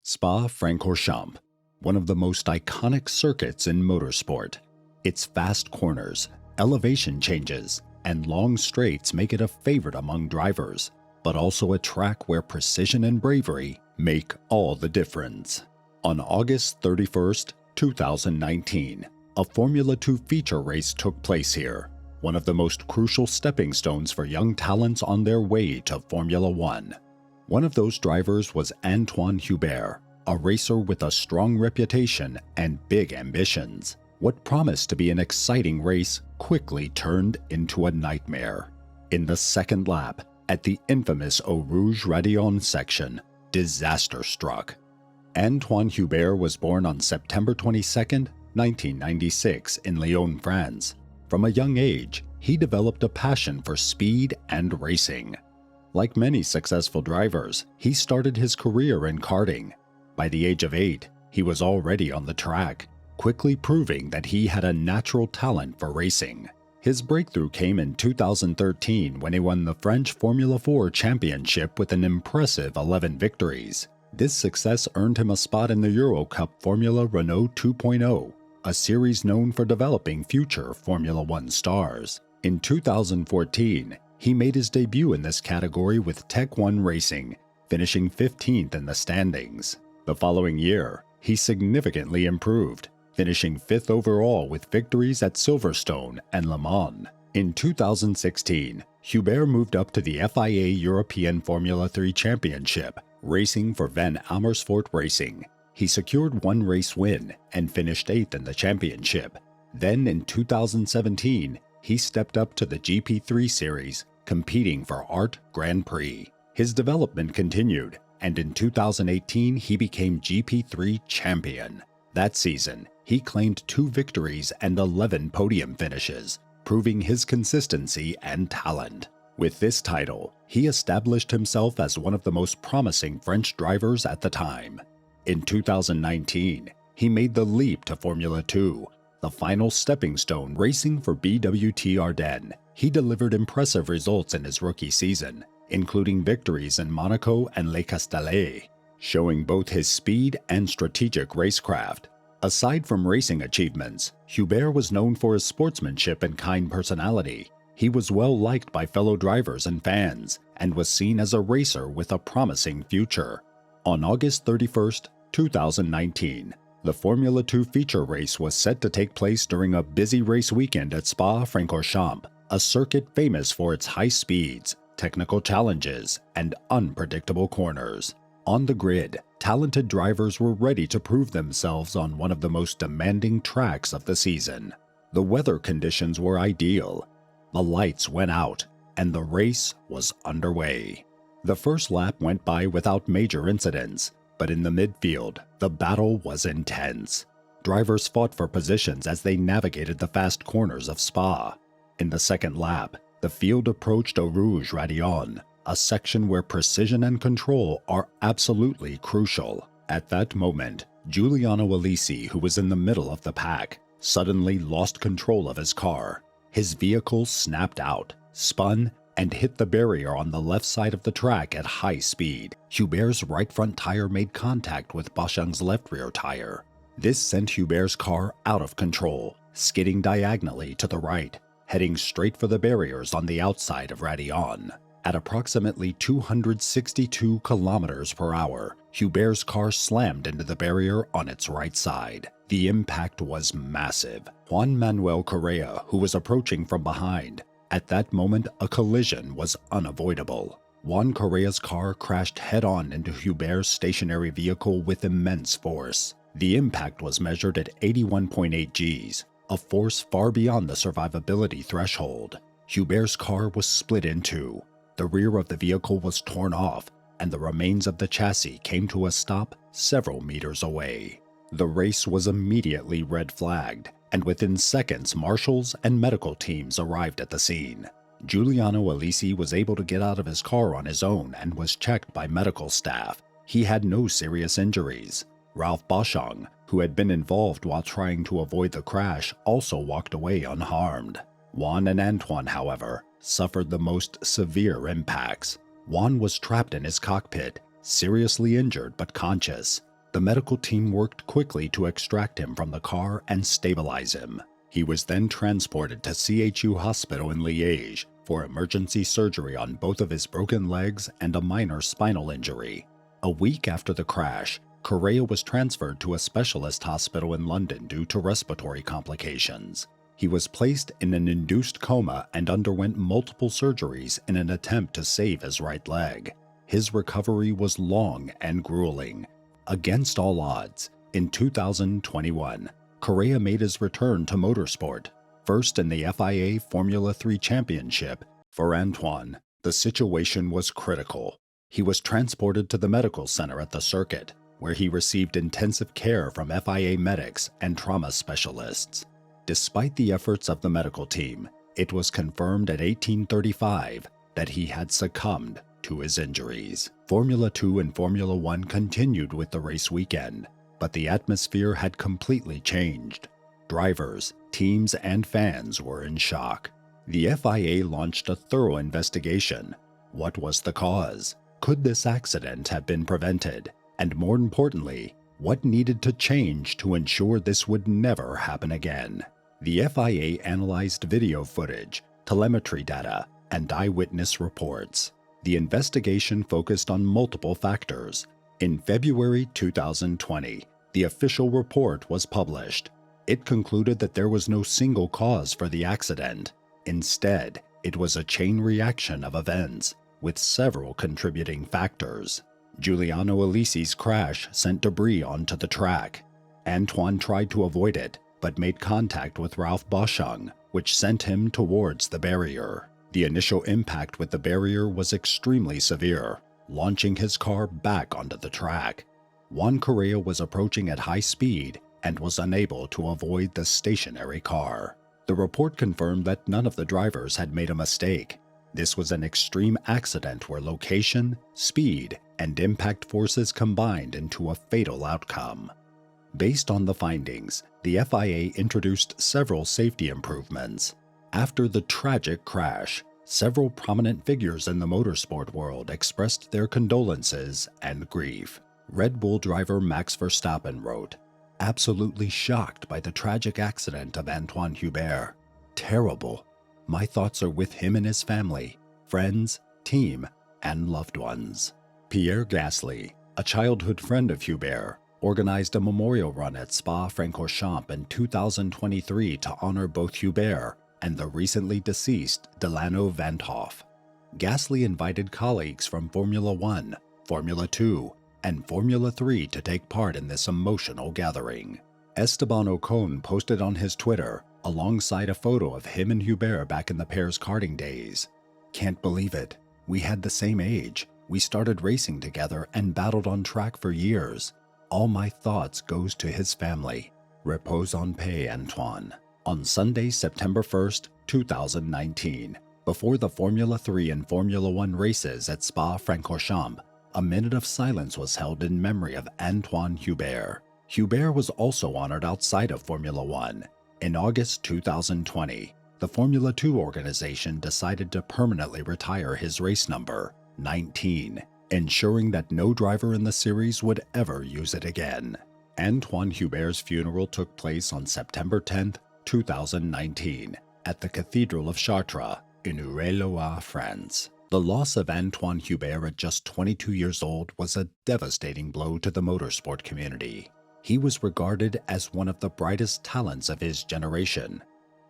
Spa Frankorchamps, one of the most iconic circuits in motorsport. Its fast corners, elevation changes, and long straights make it a favorite among drivers, but also a track where precision and bravery make all the difference. On August 31st, 2019, a Formula 2 feature race took place here, one of the most crucial stepping stones for young talents on their way to Formula 1. One of those drivers was Antoine Hubert, a racer with a strong reputation and big ambitions. What promised to be an exciting race quickly turned into a nightmare. In the second lap, at the infamous Eau Rouge-Raidillon section, disaster struck. Antoine Hubert was born on September 22, 1996 in Lyon, France. From a young age, he developed a passion for speed and racing. Like many successful drivers, he started his career in karting. By the age of 8, he was already on the track, quickly proving that he had a natural talent for racing. His breakthrough came in 2013 when he won the French Formula 4 championship with an impressive 11 victories. This success earned him a spot in the Euro Cup Formula Renault 2.0, a series known for developing future Formula 1 stars. In 2014, he made his debut in this category with Tech 1 Racing, finishing 15th in the standings. The following year, he significantly improved, finishing 5th overall with victories at Silverstone and Le Mans. In 2016, Hubert moved up to the FIA European Formula 3 Championship, racing for Van Amersfoort Racing. He secured one race win and finished 8th in the championship. Then in 2017, he stepped up to the GP3 series, competing for Art Grand Prix. His development continued, and in 2018 he became GP3 champion. That season, he claimed 2 victories and 11 podium finishes, proving his consistency and talent. With this title, he established himself as one of the most promising French drivers at the time. In 2019, he made the leap to Formula 2, the final stepping stone racing for BWT Ardennes. He delivered impressive results in his rookie season, including victories in Monaco and Les Castellets, showing both his speed and strategic racecraft. Aside from racing achievements, Hubert was known for his sportsmanship and kind personality. He was well liked by fellow drivers and fans, and was seen as a racer with a promising future. On August 31st, 2019, the Formula 2 feature race was set to take place during a busy race weekend at Spa Frankorchamps, a circuit famous for its high speeds, technical challenges, and unpredictable corners. On the grid, talented drivers were ready to prove themselves on one of the most demanding tracks of the season. The weather conditions were ideal, the lights went out, and the race was underway. The first lap went by without major incidents, but in the midfield, the battle was intense. Drivers fought for positions as they navigated the fast corners of Spa. In the second lap, the field approached Eau Rouge-Raidillon, a section where precision and control are absolutely crucial. At that moment, Giuliano Alesi, who was in the middle of the pack, suddenly lost control of his car. His vehicle snapped out, spun, and hit the barrier on the left side of the track at high speed. Hubert's right front tire made contact with Boschung's left rear tire. This sent Hubert's car out of control, skidding diagonally to the right, heading straight for the barriers on the outside of Raidillon. At approximately 262 kilometers per hour, Hubert's car slammed into the barrier on its right side. The impact was massive. Juan Manuel Correa, who was approaching from behind, at that moment a collision was unavoidable. Juan Correa's car crashed head-on into Hubert's stationary vehicle with immense force. The impact was measured at 81.8 Gs, a force far beyond the survivability threshold. Hubert's car was split in two. The rear of the vehicle was torn off, and the remains of the chassis came to a stop several meters away. The race was immediately red-flagged, and within seconds marshals and medical teams arrived at the scene. Giuliano Alesi was able to get out of his car on his own and was checked by medical staff. He had no serious injuries. Ralph Boschung, who had been involved while trying to avoid the crash, also walked away unharmed. Juan and Antoine, however, suffered the most severe impacts. Juan was trapped in his cockpit, seriously injured but conscious. The medical team worked quickly to extract him from the car and stabilize him. He was then transported to CHU Hospital in Liège for emergency surgery on both of his broken legs and a minor spinal injury. A week after the crash, Correa was transferred to a specialist hospital in London due to respiratory complications. He was placed in an induced coma and underwent multiple surgeries in an attempt to save his right leg. His recovery was long and grueling. Against all odds, in 2021, Correa made his return to motorsport, first in the FIA Formula 3 Championship. For Antoine, the situation was critical. He was transported to the medical center at the circuit, where he received intensive care from FIA medics and trauma specialists. Despite the efforts of the medical team, it was confirmed at 18:35 that he had succumbed to his injuries. Formula 2 and Formula 1 continued with the race weekend, but the atmosphere had completely changed. Drivers, teams, and fans were in shock. The FIA launched a thorough investigation. What was the cause? Could this accident have been prevented? And more importantly, what needed to change to ensure this would never happen again? The FIA analyzed video footage, telemetry data, and eyewitness reports. The investigation focused on multiple factors. In February 2020, the official report was published. It concluded that there was no single cause for the accident. Instead, it was a chain reaction of events, with several contributing factors. Giuliano Alesi's crash sent debris onto the track. Antoine tried to avoid it, but made contact with Ralph Boschung, which sent him towards the barrier. The initial impact with the barrier was extremely severe, launching his car back onto the track. Juan Correa was approaching at high speed and was unable to avoid the stationary car. The report confirmed that none of the drivers had made a mistake. This was an extreme accident where location, speed, and impact forces combined into a fatal outcome. Based on the findings, the FIA introduced several safety improvements. After the tragic crash, several prominent figures in the motorsport world expressed their condolences and grief. Red Bull driver Max Verstappen wrote, "Absolutely shocked by the tragic accident of Antoine Hubert. Terrible. My thoughts are with him and his family, friends, team, and loved ones." Pierre Gasly, a childhood friend of Hubert, organized a memorial run at Spa Frankorchamps in 2023 to honor both Hubert and the recently deceased Delano Van Hoff. Gasly invited colleagues from Formula 1, Formula 2, and Formula 3 to take part in this emotional gathering. Esteban Ocon posted on his Twitter, alongside a photo of him and Hubert back in the pair's karting days. "Can't believe it. We had the same age. We started racing together and battled on track for years. All my thoughts goes to his family. Repose en paix, Antoine." On Sunday, September 1st, 2019, before the Formula 3 and Formula 1 races at Spa Frankorchamps, a minute of silence was held in memory of Antoine Hubert. Hubert was also honored outside of Formula 1. In August 2020, the Formula 2 organization decided to permanently retire his race number, 19, ensuring that no driver in the series would ever use it again. Antoine Hubert's funeral took place on September 10, 2019, at the Cathedral of Chartres in Eure-et-Loir, France. The loss of Antoine Hubert at just 22 years old was a devastating blow to the motorsport community. He was regarded as one of the brightest talents of his generation.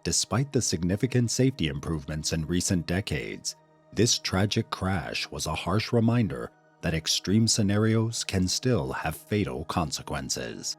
Despite the significant safety improvements in recent decades, this tragic crash was a harsh reminder that extreme scenarios can still have fatal consequences.